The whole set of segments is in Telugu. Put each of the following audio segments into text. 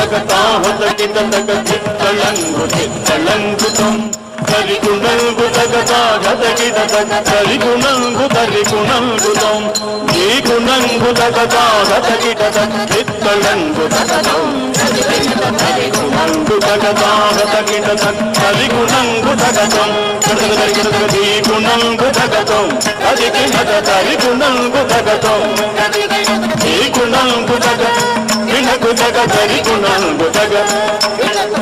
తగతాహతకిట తగ చిత్తళంగు చిత్తళంగుతం తరిగుణంగు తగతాహతకిట తగ తరిగుణంగు తరిగుణంగుతం ఈ గుణంగు తగతాహతకిట తగ చిత్తళంగు తగతం తరిగుణంగు తగతాహతకిట తగ తరిగుణంగు తగతం తరిగిట తగ ఈ గుణంగు తగతం తరిగిట తరిగుణంగు తగతం ఈ గుణంగు తగ వినకు తగ తరిగుణంగు తగ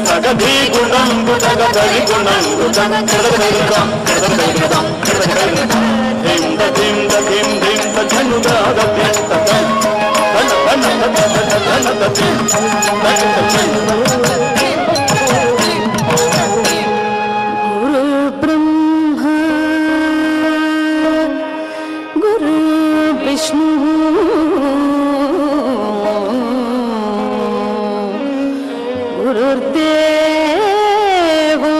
తగధీ గుణంగు తగ తరిగుణంగు తగ కడగదగదం కడగదగదం కడగదగదం ధింద ధింద ధిం ధింద ధనుదాద ధిందతం తన తన తన తన తన గురు బ్రహ్మ గురు విష్ణు గురుర్దేవో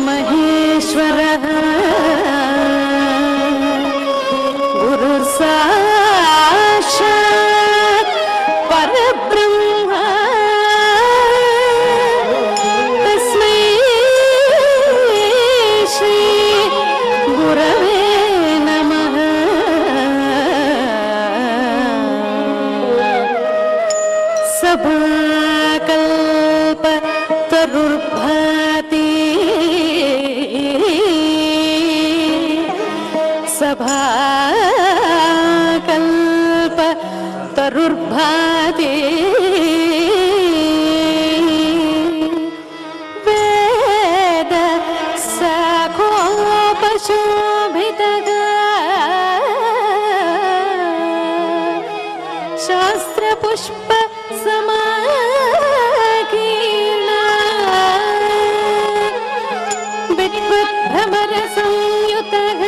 మహేశ్వరః గురుర్సాక్షాత్ పరబ్రహ్మ తస్మై శ్రీ గురవే నమః. సభాకల్ప తరుర్భాతి సభాకల్ప తరుర్భాతి వేద శాఖోపశోభితః శాస్త్రపుష్ప సమాకీర్ణ విద్వద్భ్రమర సంయుతః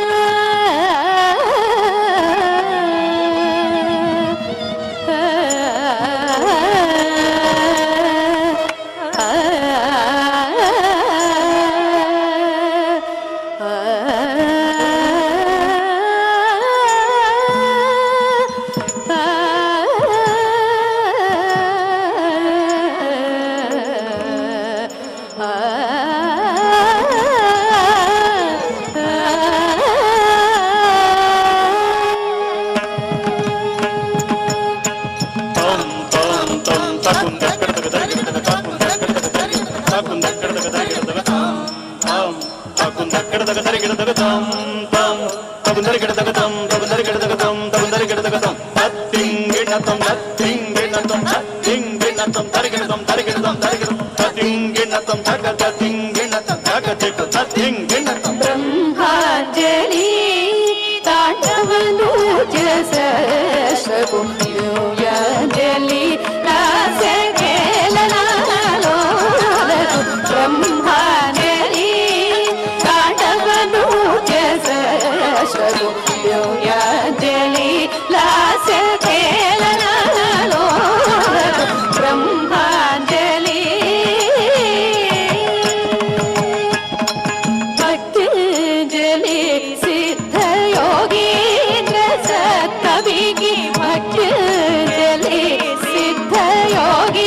బ్రహ్మాంజలి తాండవను జసకు యూయంజలి రాసకేలనాలో బ్రహ్మాంజలి తాండవను జసకు యూయంజలి రాసకేలనాలో బ్రహ్మాంజలి భక్తింజలి సిద్ధయోగీంద్ర సత్కవికి భక్తింజలి సిద్ధయోగీంద్ర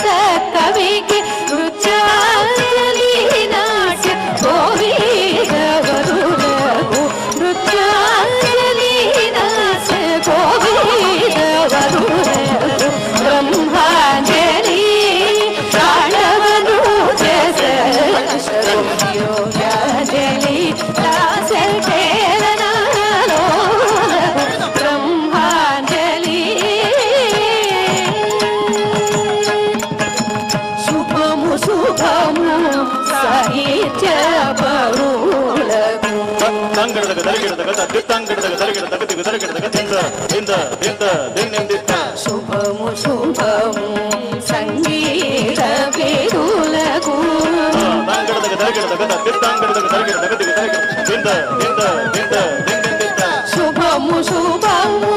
సత్కవికి నృత్యాంజలి నాట్య గోవిందవరులకు నృత్యాంజలి నాట్య గోవిందవరులకు బ్రహ్మాంజలి ప్రాణవను యోగాంజలి దాసకేలనాలో బ్రహ్మాంజలి శుభము శుభము సాహిత్య పరులకు శుభము శుభము సంగీత వేదులకు శుభము శుభము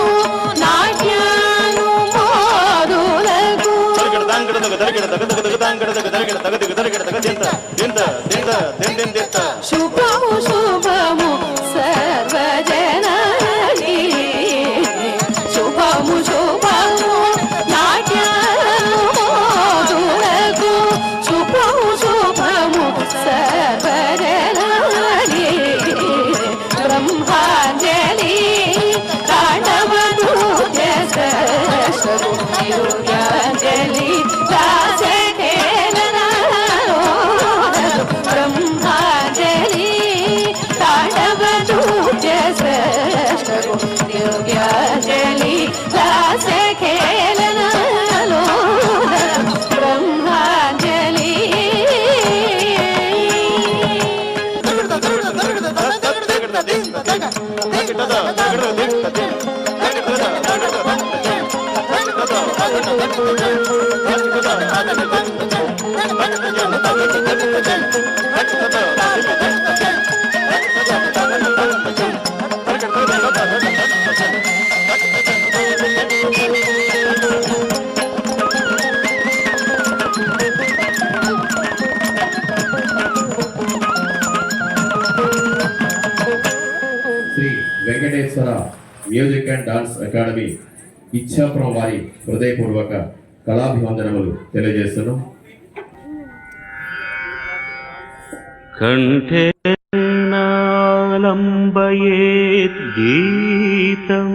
నాట్యాను మోదులకు శుభము శుభము సర్వజనాని శుభము శుభము నాట్యాను శ్రేష్టకు దివ్యాంజలి రాసే కేలనాలోదరు బ్రహ్మాంజలి తాండవ నృత్య శ్రేష్టకు దివ్యాంజలి రాసే కేలనాలోదరు బ్రహ్మాంజలి Shri Venkateswara music and dance academy Ichchapuram వారి హృదయపూర్వక కళాభివందనములు తెలియజేస్తున్నాం. కంఠే నాలంబయేత్ గీతం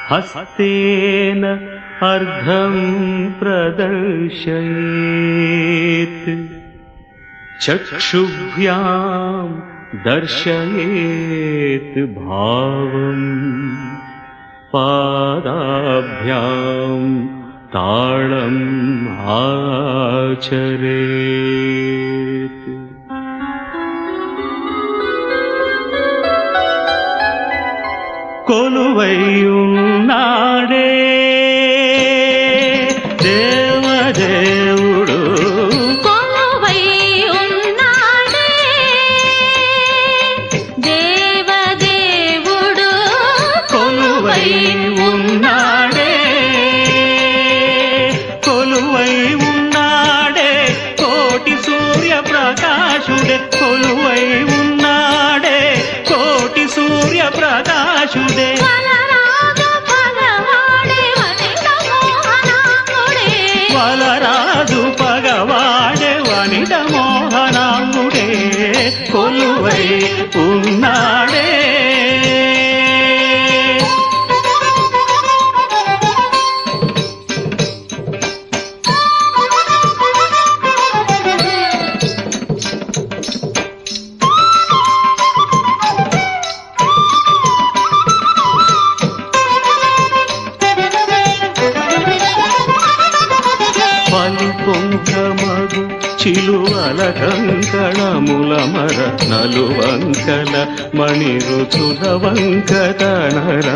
హస్తేన అర్ధం ప్రదర్శయేత్ చక్షుభ్యాం దర్శయేత్ భావం పాదాభ్యాం తాళం ఆచరేత్. కొలువై ఉన్నాడే దేవదేవుడు కొలువై ఉన్నాడే దేవదేవుడు కొలువై ఉన్నాడే కొలువై ఉన్నాడే కోటి సూర్య ప్రకాశుడే కొలువై ఉన్నాడే కోటి సూర్య ప్రకాశుడే వలరాజు పగవాడే వనిత మోహనాంగుడే కొలువై ఉన్నాడే. పలుపొంకమగు చిలువల కంకణముల మర నలువంకల మణి రుచుల వంకతనర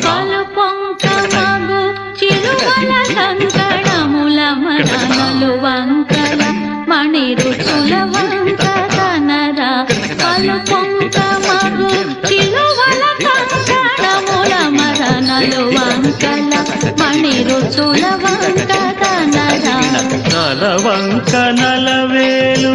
పలుపొంకమగు చిలువల కంకణముల మర నలువంకల మణి రుచుల వంకతనర పలుపొంకమగు చిలువల కంకణముల మర నలువంకల మణి రుచుల వంకతనర నలవంక నలవేలు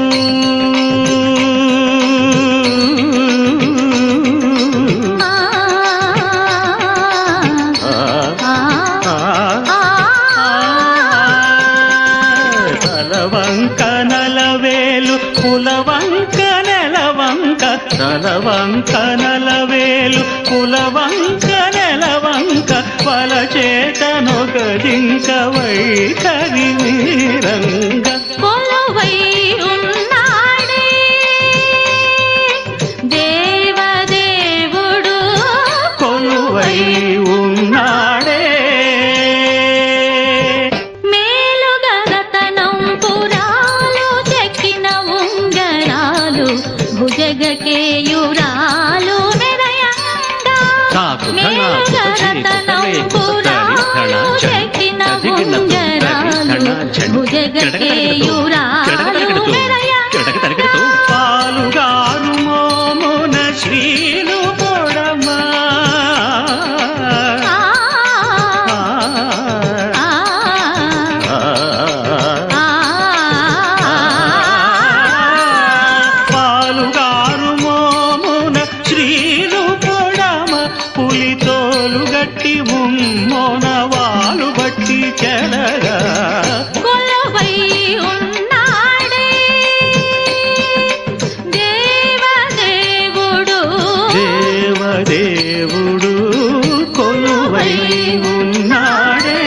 నలవంక నలవేలు పులవంక నెలవంక నలవంక నలవేలు పులవంక నెలవంక వలచేతనొక జింక వైఖరి వీరంగ కొలువై ఉన్నాడే దేవదేవుడు కొలువై ఉన్నాడే మేలుగరతనం పురాలు చెక్కిన ఉంగరాలు భుజగకేయురాలు మెరయంగా మేలుగరతనం పురాలు చెక్కిన ఉంగరాలు భుజగకేయురాలు మెరయంగా పాలుగారు మోమున శ్రీలు పొడమా పాలుగారు మోమున శ్రీలు పొడమ పులితోలు గట్టి ముమ్మోన వాలు బట్టి చెలగా కొలువై ఉన్నాడే దేవదేవుడు దేవదేవుడు కొలువై ఉన్నాడే.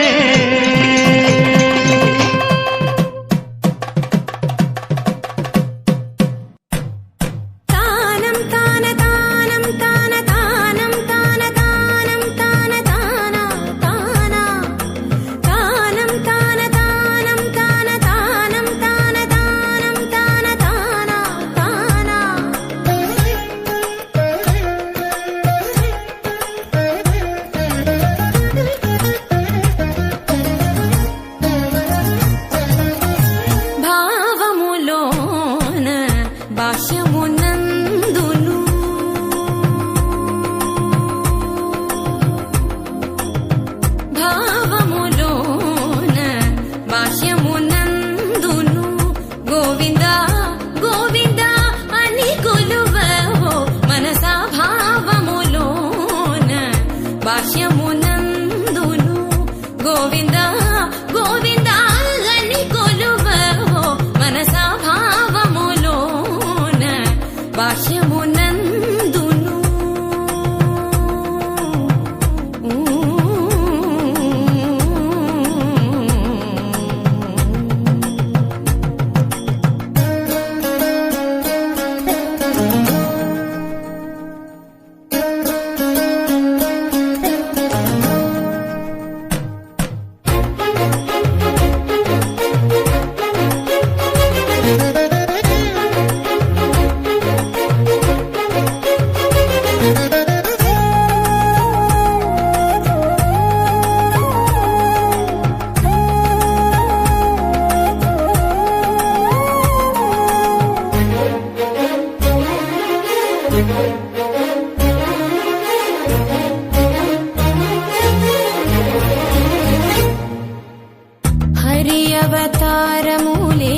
హరి అవతారములే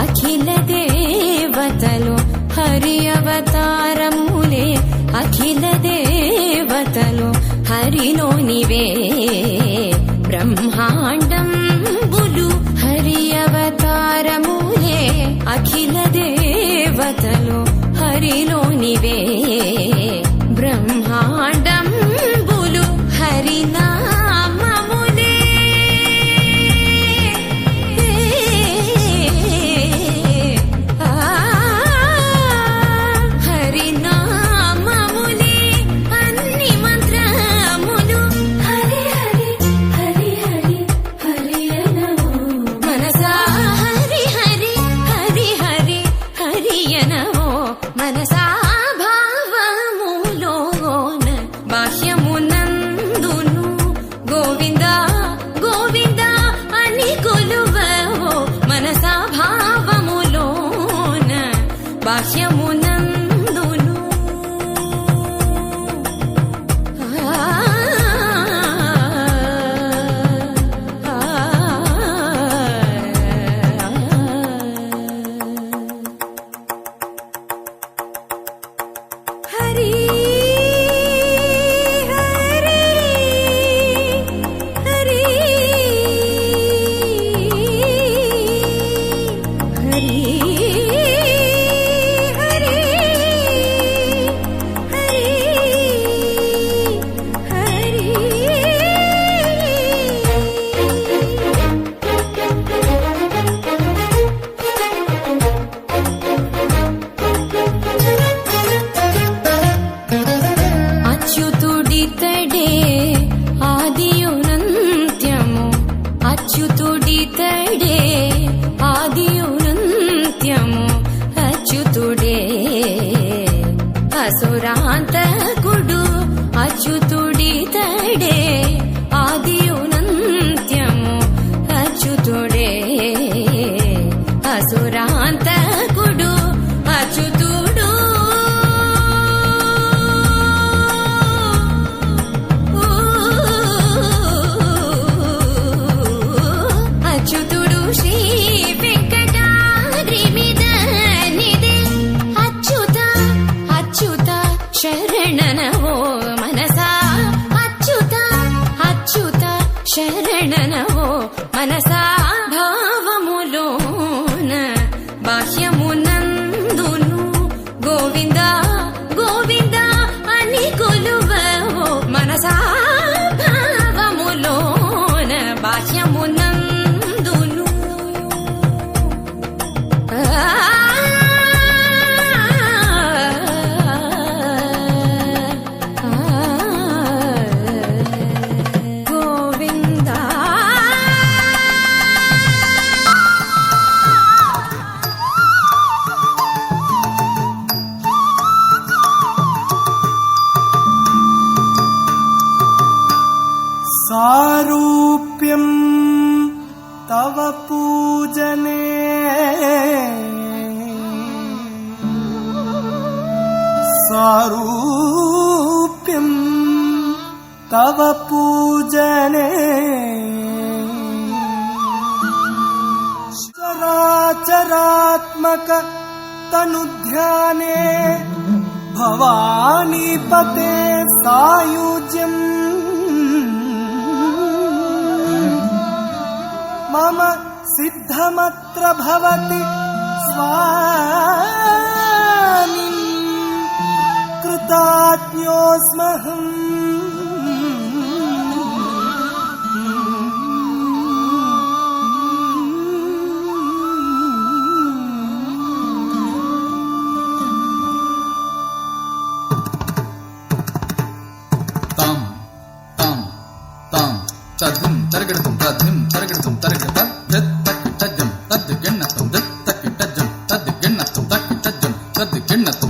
అఖిల దేవతలు, హరి అవతారములే అఖిల దేవతలు, హరిలోనివే బ్రహ్మాండంబులు, హరి అవతారములే అఖిల దేవతలు, హరిలోనివే బ్రహ్మాండంబులు, హరినామములే హరినామములే అన్ని మంత్రములు, హరి హరి హరి హరి హరి అనవో మనసా, హరి హరి హరి హరి హరి అనవో మనసా, భావములోన బాహ్యమునందును గోవింద గోవింద అని కొలువవో మనసా, భావములోన బాహ్యమునందును హరి హరి హరి హరి హరి హరి అచ్యుతుడితడే ఆదియునంత్యము, అచ్యుతుడితడే ఆదియునంత్యము, అచ్యుతుడే అసురాంతకుడు, అచ్యుతుడితడే ఆదియునంత్యము, అచ్యుతుడే అసురాంతకుడు, అచ్యుతుడు అచ్యుతుడు శ్రీ వెంకటాద్రి మీద నిదే, అచ్యుత అచ్యుత శరణనవో మనసా, అచ్యుత అచ్యుత శరణనవో మనసా, భావములోన బాహ్యమునందును గోవింద గోవింద అని కొలువవో మనసా, భావములో సారూప్యం తవ పూజనే సారూప్యం తవ పూజనే చరాచరాత్మక తనుధ్యానే భవానీపతే సాయుజ్యం మమ సిద్ధమత్ర భవతి స్వామి కృతాజ్ఞోస్మహం తద్దిం తరగడతం తద్దిం తరగడతం తరగడ తక్కి తజ్జం తద్ది గెన్నతం తక్కి తజ్జం తద్ది గెన్నతం తక్కి తజ్జం తద్ది గెన్నతం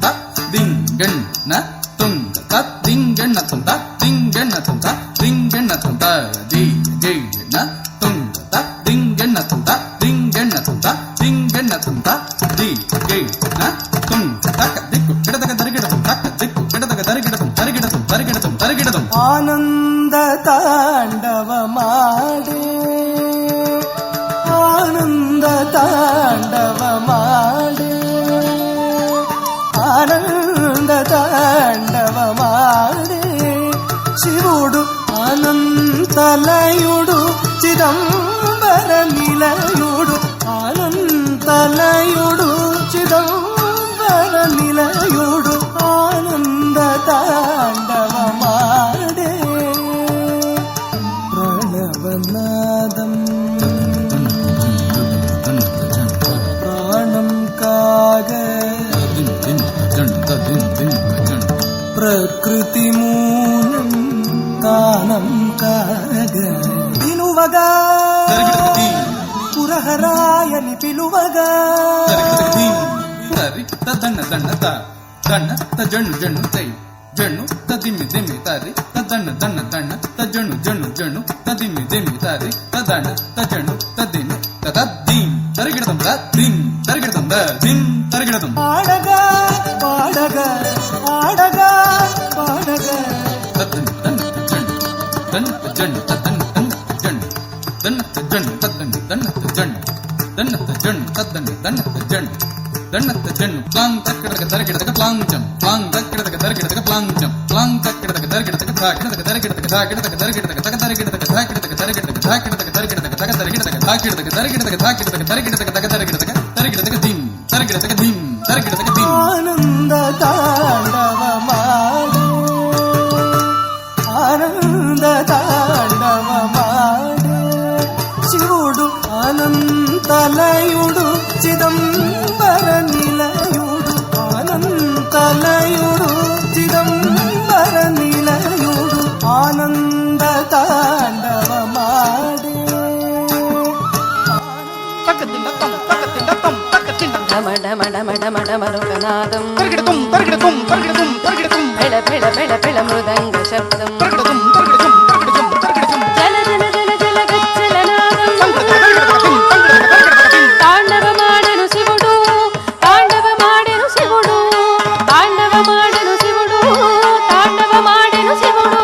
దింగెన్న తుంగ తద్దింగెన్నతం దింగెన్నతం దింగెన్నతం ది గెన్న తుంగ తద్దింగెన్నతం దింగెన్నతం దింగెన్నతం ది గెన్న తుంగ తక్క దిక్కు కిడదగ దరిగడతం తక్క దిక్కు కిడదగ దరిగడతం దరిగడతం దరిగడతం దరిగడతం ఆనంద తాండవమాడే ఆనంద తాండవమాడే ఆనంద తాండవమాడే శివుడు అనంతలయుడు చిదంబర నిలయుడు అనంతలయుడు చిదంబర నిలయుడు ఆనంద తాండవమాడే ప్రణవనాదం ప్రాణం కాగ ప్రకృతి మూలం తానం కాగ పిలువగా పురహరాయని పిలువగా దన్న దన్న దన్న జన్ను జన్ను తై జన్ను తదిమి దిమి తారి తదన్న దన్న దన్న తజన్ను జన్ను జన్ను తదిమి దిమి తారి తదన్న తజన్ను తదిమి తదద్దీం తరిగిడతం తద్దీం తరిగిడతం దద్దీం తరిగిడతం ఆడగా పాడగా ఆడగా పాడగా తద్దన్న దన్న జన్ను దన్న జన్ను తదన్న దన్న జన్ను దన్న జన్ను తదన్న దన్న జన్ను దన్న జన్ను తదన్న దన్న జన్ను దన్నత జన్ను ప్లాంగ్ తక్కడక దరగిడక ప్లాంచం ప్లాంగ్ తక్కడక దరగిడక ప్లాంచం ప్లాంగ్ తక్కడక దరగిడక ధాకిడక దరగిడక ధాకిడక దరగిడక తక దరగిడక ధాకిడక దరగిడక ధాకిడక దరగిడక తక దరగిడక ధాకిడక దరగిడక ధాకిడక దరగిడక తక దరగిడక దరగిడక దిం దరగిడక దిం దరగిడక దిం ఆనంద తాండవమాడే ఆనంద తాండవమాడే శివుడు అనంతలయుడు చిదంబర నిలయుడు అనంతలయుడు చిదంబర నిలయుడు ఆనంద తాండవమాడే ఢమఢమఢమఢమఢమరుగనాదం పెళ పెళ పెళ పెళ మృదంగ శబ్దం జల జల జల జల గచ్చల నాదం తాండవమాడెను శివుడు తాండవమాడెను శివుడు తాండవమాడెను శివుడు తాండవమాడెను శివుడు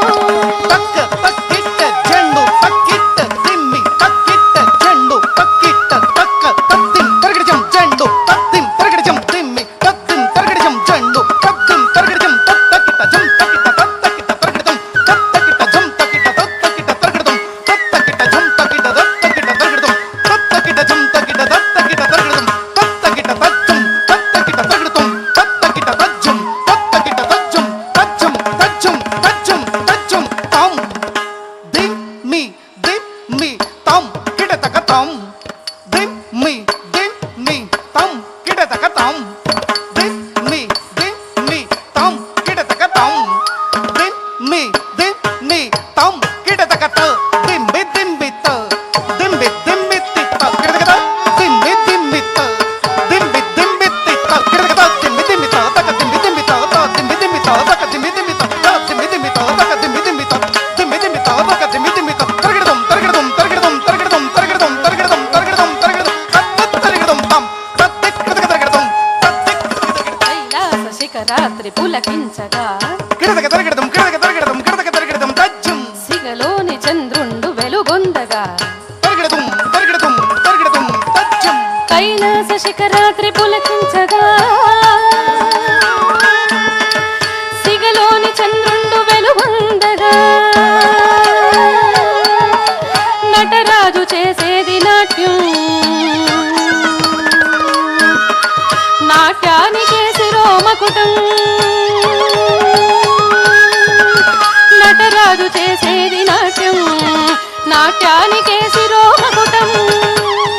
తక్క తక్కిట్ట జండు తక్కిట్ట తిమ్మి తక్కిట్ట జండు తక్కిట్ట తక్క తత్తిం తరగడిజం జండు తత్తిం తరగడిజం తిమ్మి తత్తిం తరగడిజం జండు తత్తిం తరగడిజం తక్కిట్ట జం తక్కిట్ట తక్కిట్ట వెలుగొందగా తరగడదుం తరగడదుం తరగడదుం తచ్చం కైలాస శిఖరాత్రి పులకించగా సిగలోని చంద్రుండు వెలుగొందగా నటరాజు చేసేది నాట్యం నాట్యానికే శిరోమకుటం నటరాజు చేసేది నాట్యం నాట్యానికే శిరోమకుటం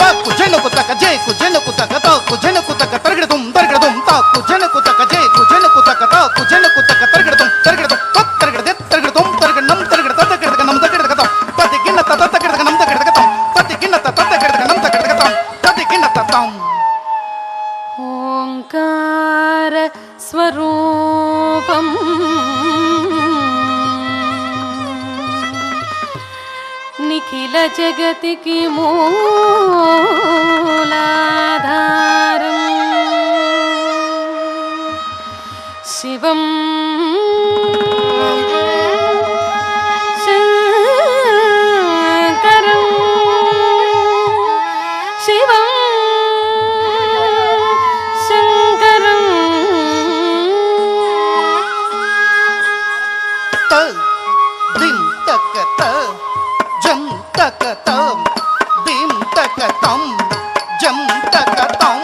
తాకు జనకు తక జేకు జనకు తక తాకు జనకు తక తరగడదుం తరగడదుం తాకు జనకు తక జేకు జనకు తక తాకు జనకు తక తరగడదుం తరగడదుం తరగడదే తరగడదుం తరగడం తరగడ తరగడగనం తరగడగతం తదిగిన తరగడగనం తరగడగతం తదిగిన తరగడగనం తరగడగతం తదిగిన తతం ఓంకార స్వరూపం నిఖిల జగతికి మూలాధారం శివం శంకరం శివం శంకరం త దిం తక త జం తక తం దిం తక తం జం తక తం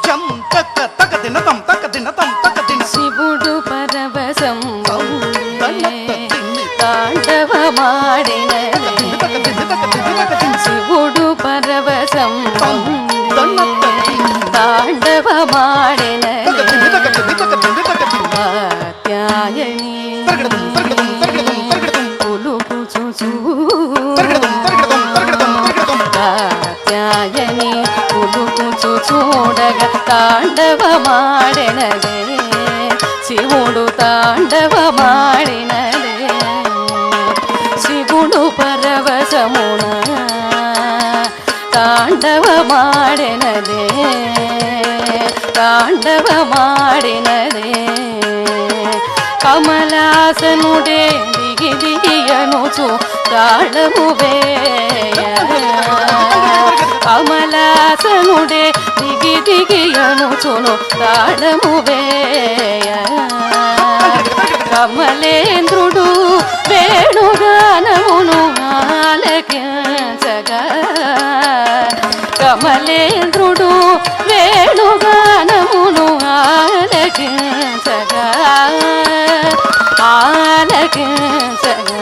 జం తక తక దినతం తక దినతం తక దిన శివుడు పరవశం తాండవమాడిన శివుడు పరవశం తాండవమాడిన కాత్యాయని పులుపు చూచూ కాత్యాయని పులుపు చూడగా తాండవమాడినదే శివుడు తాండవమాడినదే శివుడు పరవశమున తాండవమాడినదే తాండవమాడినదే కమలాసనుడే దిగి దిగియనుచు తాళము వేయ కమలాసనుడే దిగి దిగియనుచును తాళము వేయ కమలేంద్రుడు వేణుగానమును ఆలకించగా కమలేంద్రుడు వేణుగానమును ఆలకించగా ఆలకించగా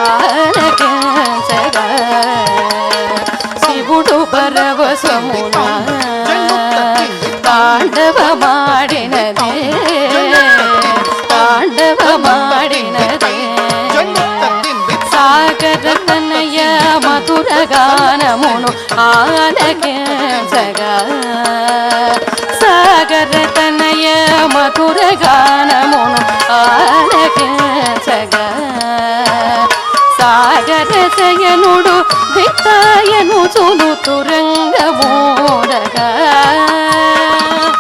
ఆలకించగా శివుడు పరవశమున తాండవమాడినదే తాండవమాడినదే సాగర తనయ మధుర గానమును ఆలకించగా సాగర తనయ మధుర గానమును ఆలకించగా సాగర శయనుడు దిక్తాయను చును తురంగమూడగా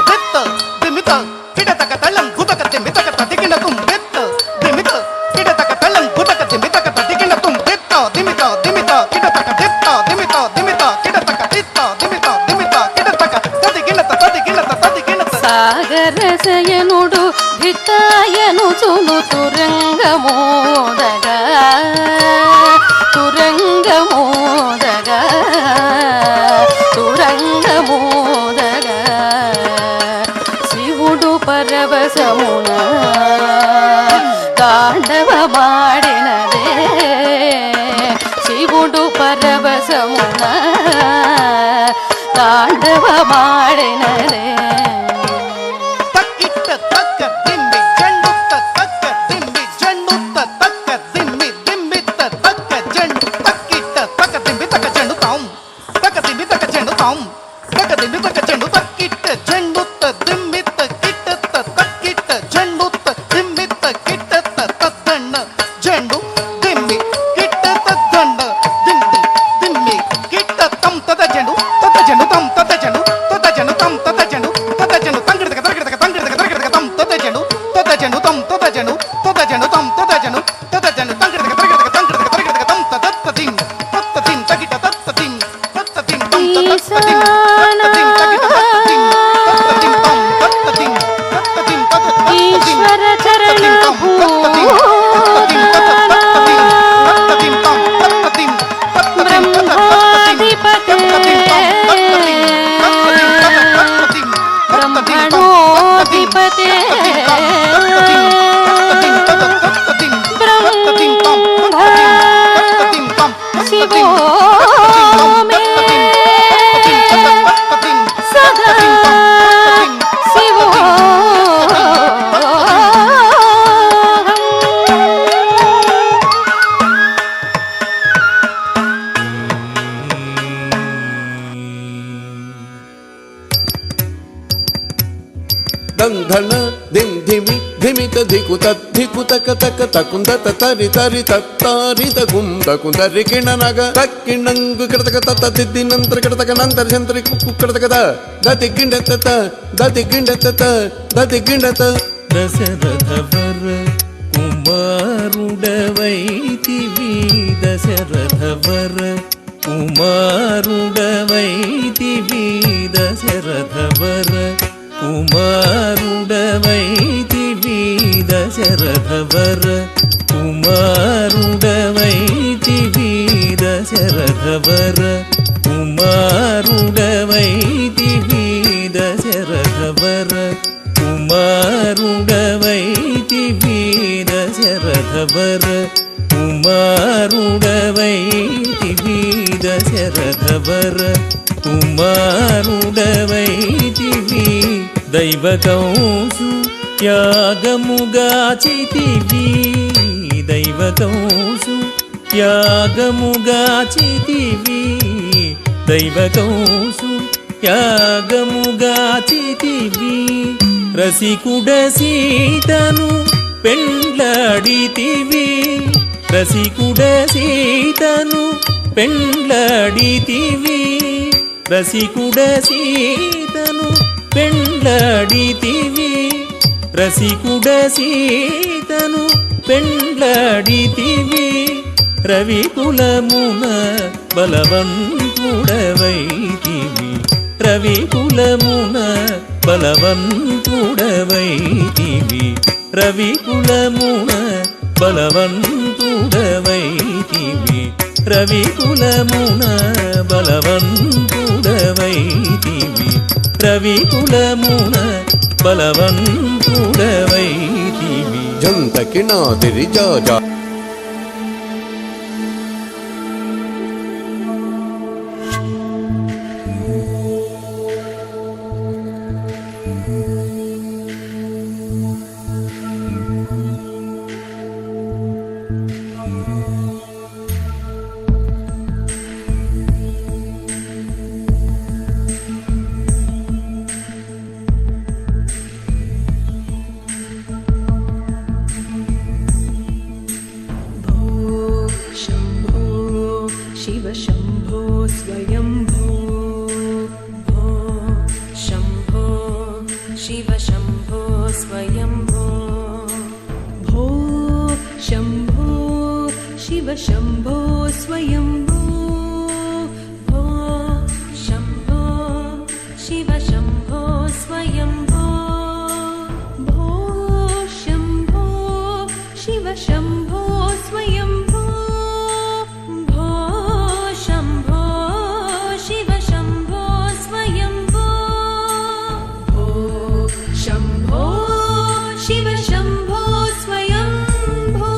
బెత్త దిమిత కిడతక తల్లం కుతక దిమితక తదిగినతుం బెత్త దిమిత కిడతక తల్లం కుతక దిమితక తదిగినతుం బెత్త దిమిత దిమిత కిడతక బెత్త దిమిత దిమిత కిడతక బెత్త దిమిత దిమిత కిడతక తదిగినత తదిగినత తదిగినత సాగర శయనుడు దిక్తాయను చును తురంగమూడగా తురంగమూడగా తురంగమూడగా శివుడు పరవశమున తాండవమాడినదే శివుడు పరవశమున తాండవమాడినదే తక్కిట్ట తక్క దిమ్మి జండుత్త తక్క దిమ్మి జండుత్త తక్క దిమ్మి దిమ్మిత్త తక్క జండు తక్కిట్ట తక్క దిమ్మి తక్క జండు తాం తక్క దిమ్మి తక్క జండు తాం తక్క దిమ్మి తక్క జండు తక్కిట్ట జండుత్త దిమ్మిత్త కిట్టత్త తక్కిట్ట జండుత్త దిమ్మిత్త కిట్టత్త తద్దండ జండు దిమ్మి కిట్టత్త దండ దిమ్మి దిమ్మి కిట్టత్తం తద జండు తం తద జండు తం తద జండు తం తద జండు ಧನ ಧಿಂ ಧಿಮಿ ಧಿಮಿತ ಧಿಕು ತದ್ಧಿಕು ತಕ ತಕ ತಕುಂದ ತರಿ ತರಿ ತತ್ತಾರಿ ತಕುಂದ ಕುಂದರಿ ಕಿಣನಗ ತಕ್ಕಿಣಂಗು ಕಿಡತಕ ತತ್ತ ತಿದ್ದಿ ನಂತರ ಕಿಡತಕ ನಂತರ ಶಂತರಿ ಕುಕ್ಕು ಕಿಡತಕದ ದತಿ ಗಿಂಡತ ದತಿ ಗಿಂಡತ ದತಿ ಗಿಂಡತ ದಶರಥವರ ಕುಮಾರುಡವೈತಿವಿ ದಶರಥವರ ಕುಮಾರುಡವೈತಿವಿ ದಶರಥವರ ಕುಮಾರುಡವೈತಿವಿ ದಶರಥವರ ಕುಮಾರುಡವೈತಿವಿ ದಶರಥವರ ಕುಮಾರುಡವೈತಿವಿ ದಶರಥವರ ಕುಮಾರುಡವೈತಿವಿ ದಶರಥವರ ಕುಮಾರುಡವೈತಿವಿ ದಶರಥವರ ಕುಮಾರುಡವೈತಿವಿ ದೈವಕೌಸು ಯಾಗಮುಗಾಚಿತಿವಿ ದೈವಕೌಸು ಯಾಗಮುಗಾಚಿತಿವಿ ದೈವಕೌಸು యాగముగాచితివి రసికుడ సీతను పెండ్లాడితివి రసికుడ సీతను పెండ్లాడితివి రసికుడ సీతను పెండ్లాడితివి రసికుడ సీతను పెండ్లాడితివి రవికులమున బలవంతుడవైతివి రవికులమున బలవంతుడవైతివి రవికులమున బలవంతుడవైతివి రవికులమున బలవంతుడవైతివి రవికులమున బలవంతుడవైతివి జంత కిణాదిరి జాజా शिव शम्भो स्वयम्भो भो शम्भो शिव शम्भो स्वयम्भो भो शम्भो शिव शम्भो स्वयम्भो भो शम्भो शिव शम्भो स्वयम्भो भो शम्भो शिव शम्भो स्वयम्भो शिव शम्भो स्वयम्भो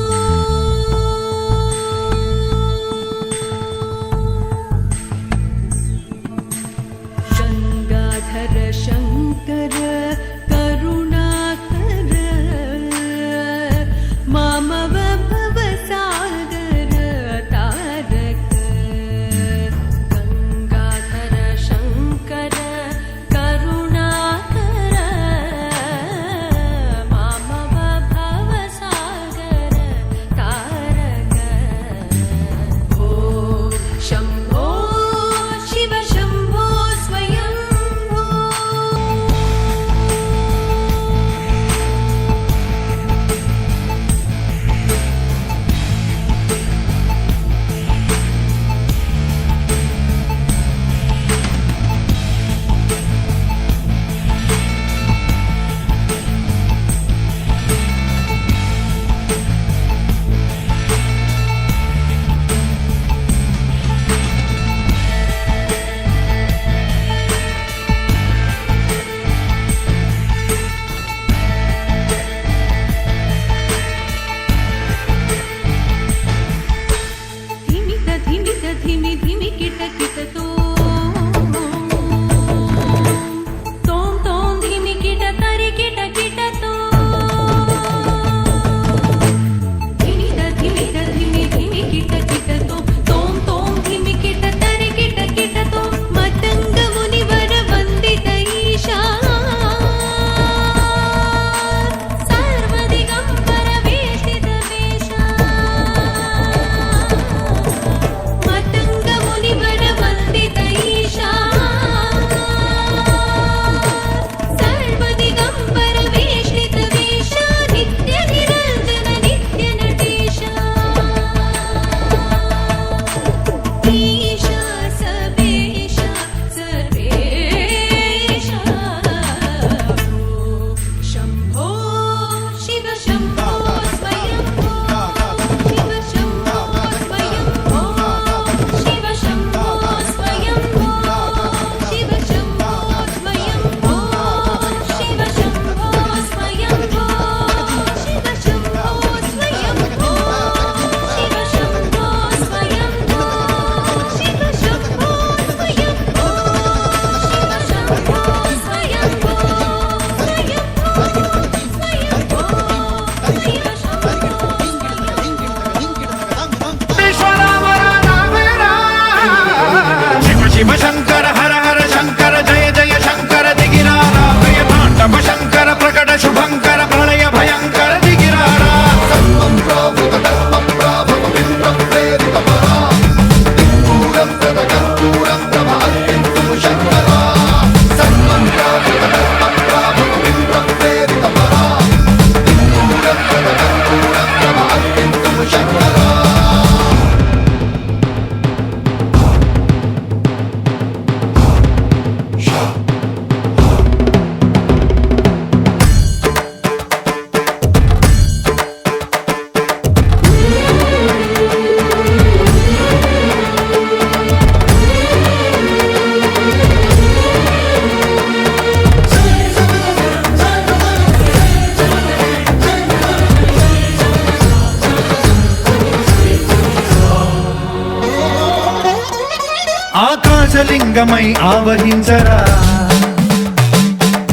ఆకాశలింగమై ఆవహించరా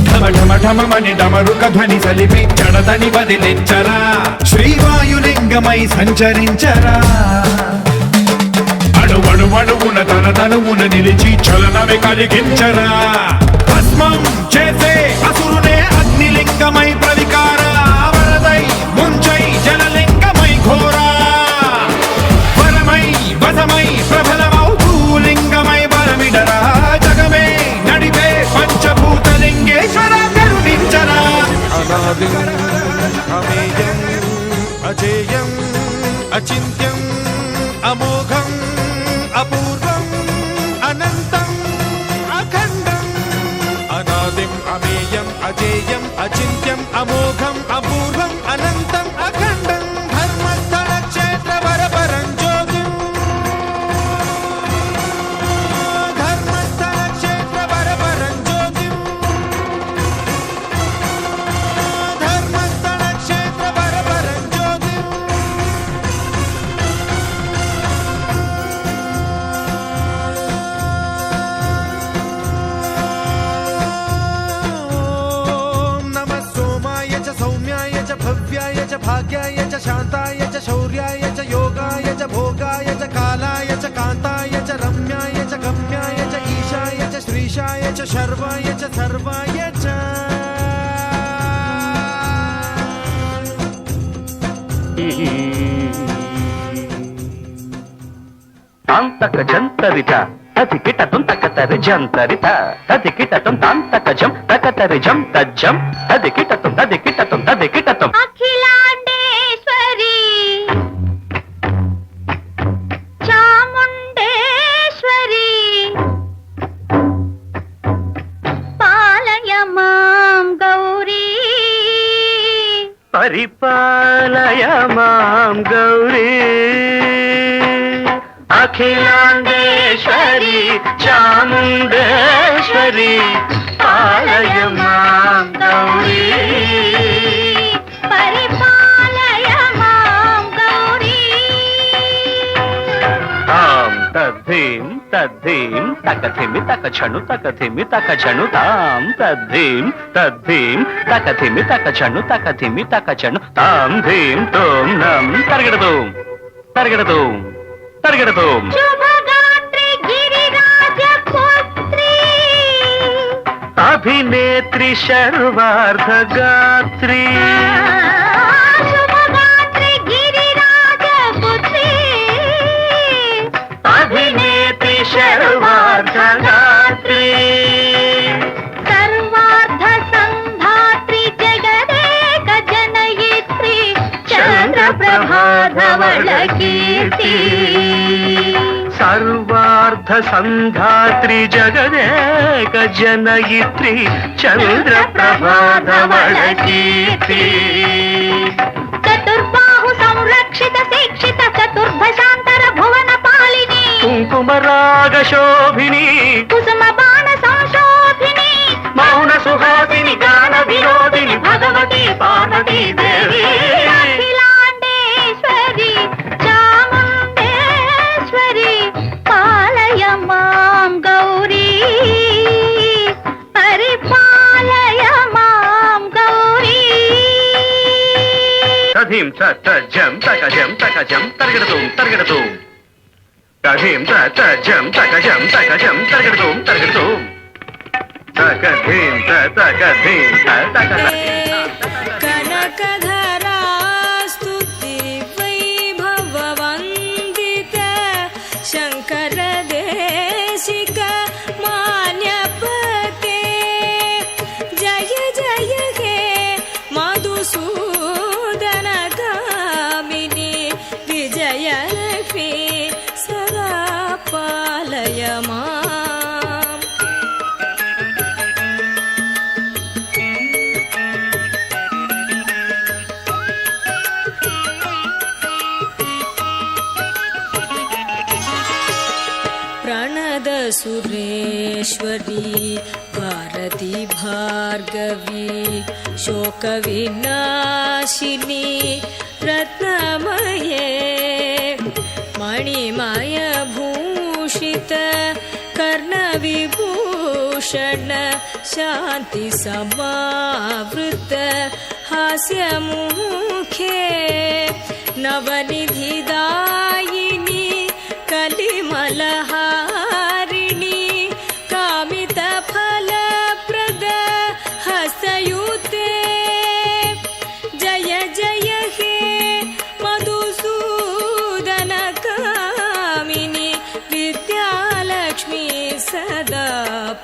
ఢమఢమఢమని డమరుక ధ్వని సలిపి జడదని వదిలించరా శ్రీవాయులింగమై సంచరించరా అణువణువున తన తనువున నిలిచి చలనమే కలిగించరా భస్మం చేసే అసురునే అగ్నిలింగమై ప్రవికార వరదై ముంచై జలలింగమై ఘోరా వరమై వసమై ప్రబలమౌతూ లింగమై బలమిడరా జగమే నడిపే పంచభూతలింగేశ్వర కరుణించరా అనాదిం అమేయం అజేయం అచింత్యం అమోఘం అపూర్వం అనంతం అఖండం అనాదిం అమేయం అజేయం అచింత్యం అమోఘం అపూర్వం అనంతం అఖండం ధర్మస్థల క్షేత్ర వరపరం జ్యోతిం ధర్మస్థల క్షేత్ర వరపరం జ్యోతిం ధర్మస్థల క్షేత్ర వరపరం జ్యోతిం सौम्याय च भव्याय च भाग्याय च शान्ताय च शौर्याय च योगाय च भोगाय च कालाय च कान्ताय च रम्याय च गम्याय च ईशाय च श्रीशाय च शर्वाय च सर्वाय च तांतक जंतरिता तदिकिटतुं तकतरि जंतरिता तदिकिटतुं तांतकजं तकतरि जं तज्जं तदिकिटतुं तदिकिटतुं अखिलांडेश्वरी चामुंडेश्वरी पालय मां गौरी परिपालय मां गौरी अखिलांडेश्वरी चामुंडेश्वरी पालय मां गौरी परिपालय मां गौरी तां तद्धीं तद्धीं तकथिमि तकछनु तकथिमि तकछनु तां तद्धीं तद्धीं तकथिमि तकछनु तकथिमि तकछनु तां धीं तों नं तरगडदूं तरगडदूं तरगडदूं शुभगात्री गिरिराजपुत्री अभिनेत्री शर्वार्धगात्री शुभगात्री गिरिराजपुत्री अभिनेत्री शर्वार्धगात्री सर्वार्ध संधात्री जगदेक जनयित्री चन्द्रप्रभाधवल कीर्ति सर्वार्ध संधात्री जगदेक जनयित्री चन्द्रप्रभाधवल कीर्ति चतुर्बाहु संरक्षित शिक्षित चतुर्भशान्तर भुवन पालिनी कुङ्कुमराग शोभिनी कुसुम बाण संशोभिनी मौन सुहासिनी गान विनोदिनी भगवती पार्वती देवी अखिलांडेश्वरी चामुंडेश्वरी पालय मां गौरी परिपालय मां गौरी तधीं तज्जं तकजं तकजं तरगडदूं तरगडदूं तधीं तज्जं तकजं तकजं तरगडदूं तरगडदूं तकधीं तकधीं कनकधरा स्तुति वैभववन्दित शङ्कर देशिक मान्यपते जय जय हे मधुसूदन कामिनी विजयलक्ष्मी सदा पालय माम् सुरेश्वरी भारती भार्गवी शोकविनाशिनी रत्नमये मणिमय भूषित कर्ण विभूषण शान्ति समावृत हास्यमुखे नवनिधिदायिनी कलिमलहारिणी कामितफलप्रद हस्तयुते जय जय हे मधुसूदन कामिनी विद्यालक्ष्मी सदा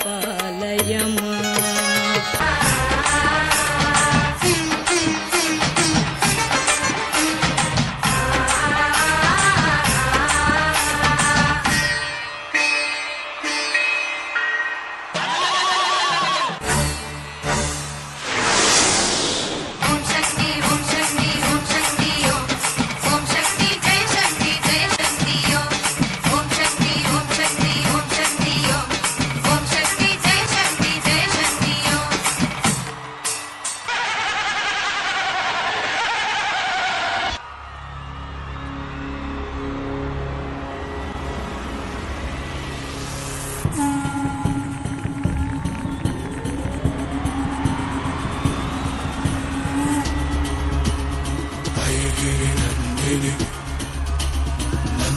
पालय माम्।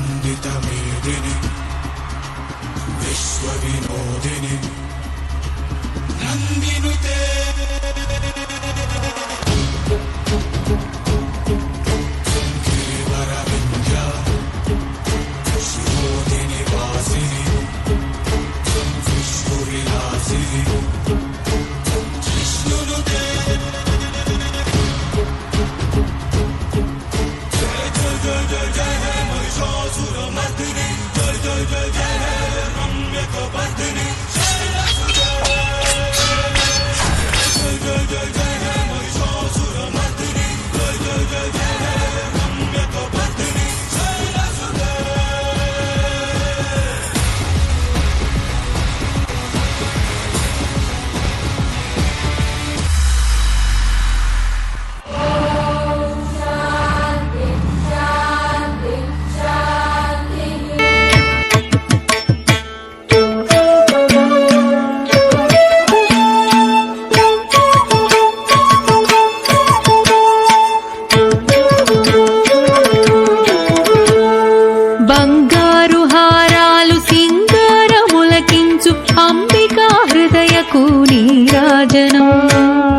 नन्दितमेदिनि विश्वविनोदिनि नन्दिनुते गिरिवरविन्द्या शिरोदिनि वासिनि विश्वविलासिनि जिष्णुनुते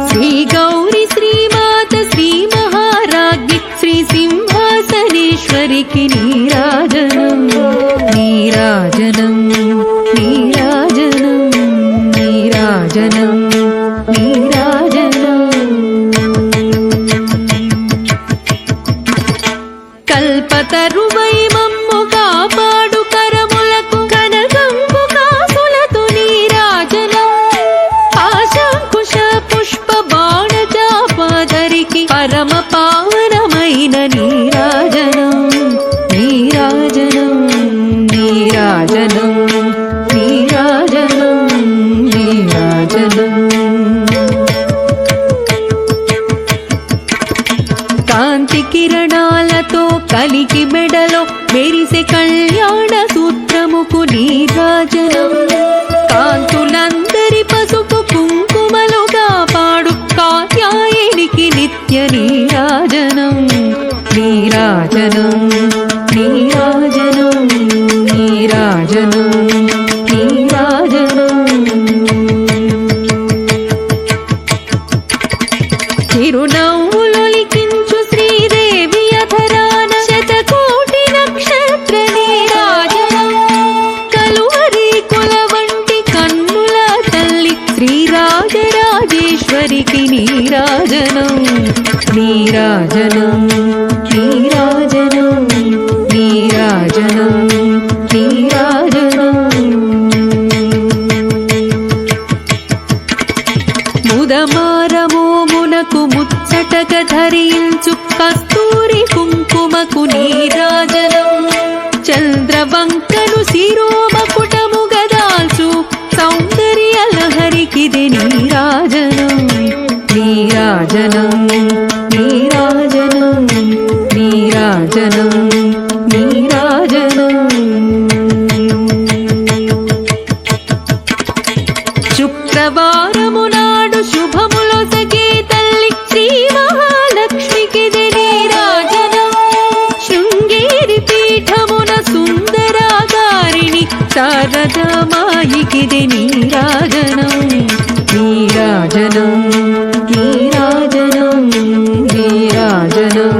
శ్రీ గౌరి శ్రీమాత శ్రీ మహారాజ్ఞి శ్రీ సింహాసనేశ్వరికి నీరాజనం నీరాజనం నీరాజనం నీరాజనం నీరాజనం కల్పతరువై మమ్ము కాపాడు కరములకు కనకంబు కాసులతో నీరాజనం ఆశంకుశ పుష్ప బాణ జాపాదరికి పరమ పావనమైన నీరాజనం నీరాజనం నీరాజనం నీరాజనం నీరాజనం కాంతి కిరణాలతో కలికి మెడలో మెరిసే కళ్యాణ సూత్రముకు నీరాజనం కాంతులందరి పసుపు కుంకుమలుగా పాడు కాత్యాయనికి నిత్య నీరాజనం నీరాజనం నీరాజనం నీరాజనం నీరాజనం చిరునవ్వులొలికించు శ్రీదేవి అధరాన శతకోటి నక్షత్ర నీరాజనం కలువరి కుల వంటి కన్నుల తల్లి శ్రీరాజరాజేశ్వరికి నీరాజనం నీరాజనం నీరాజనం నీరాజనం నీరాజనం ముదమారమోమునకు ముచ్చటగ ధరించు కస్తూరి కుంకుమకు నీరాజనం చంద్రవంకను శిరోమకుటము గదాల్చు సౌందర్య లహరికిది నీరాజనం నీరాజనం నీరాజనం నీరాజనం నీరాజనం శారదామాయికిది నీరాజనం నీరాజనం నీరాజనం నీరాజనం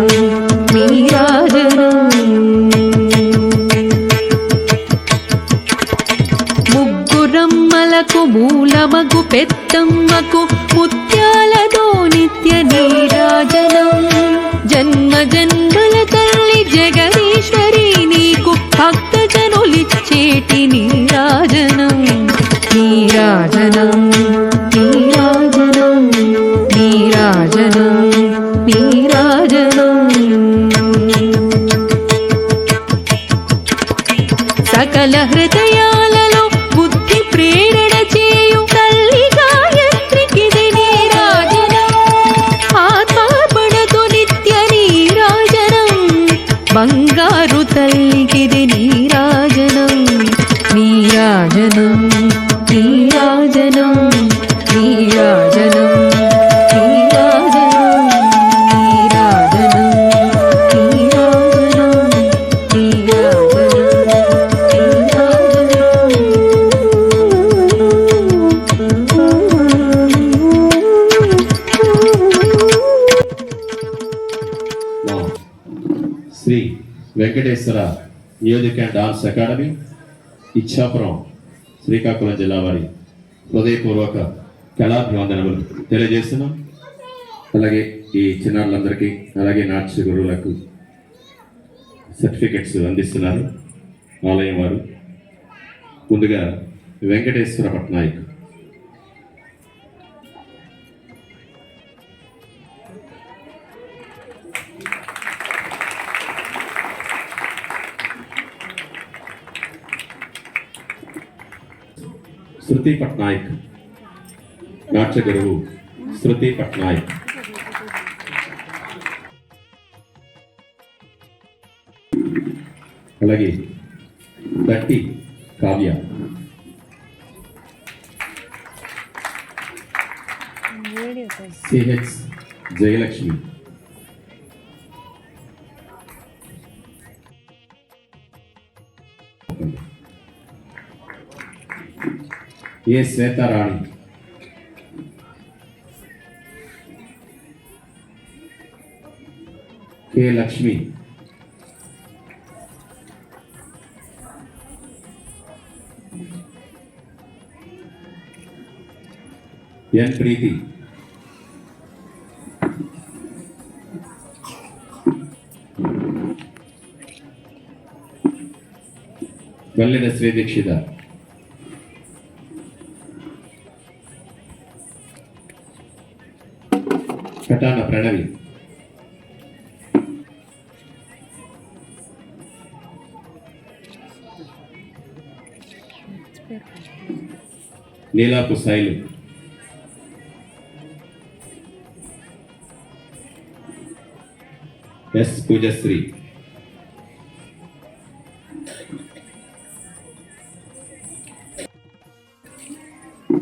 నీరాజనం ముగ్గురమ్మలకు మూలమగు పెద్దమ్మకు ముత్యాలతో నిత్య నీరాజనం జన్మ జన్మల తల్లి జగదీశ్వరి నీకు భక్తజనులిచ్చేటి నీరాజనం నీరాజనం నీరాజనం నీరాజనం నీరాజనం సకల హృదయాలలో బుద్ధి ప్రేరణ చేయు తల్లి గాయత్రికిది నీరాజనం ఆత్మార్పణతో నిత్య నీరాజనం బంగారు తల్లికిది నీరాజనం నీరాజనం నీరాజనం నీరాజనం నీరాజనం నీరాజనం నీరాజనం మా Shri Venkateswara music and dance academy Ichchapuram Srikakulam జిల్లా వారి హృదయపూర్వక కళాభివందనములు తెలియజేస్తున్నాం. అలాగే ఈ చిన్నారులందరికీ అలాగే నాట్య గురువులకు సర్టిఫికెట్స్ అందిస్తున్నారు ఆలయం వారు. ముందుగా వెంకటేశ్వర పట్నాయక్. శృతి పట్నాయక్, నాట్య గురువు శృతి పట్నాయక్. అలాగే Gatti Kavya. CH Jayalakshmi. A Swetarani. K Lakshmi. N Preethi. Vallena Sri Deekshitha. Katana Pranavi. Neelapu Sailu. S Poojasri.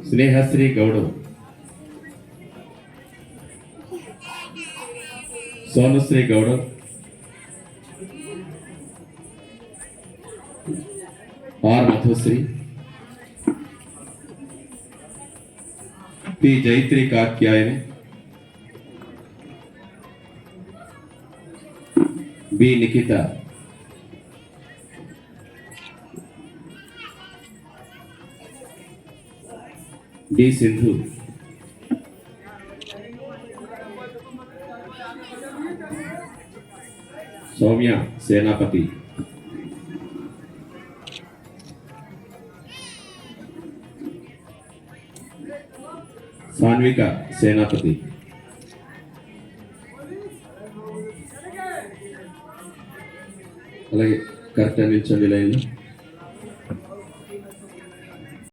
Snehasri Goudu. Sonusri Goud. R Madhusri. P Jaitri Katyayani. B Nikhita. D Sindhu. Soumya Senapati. Sanvika సేనాపతి. అలాగే కరెక్ట్ నిల్చండి లైన్.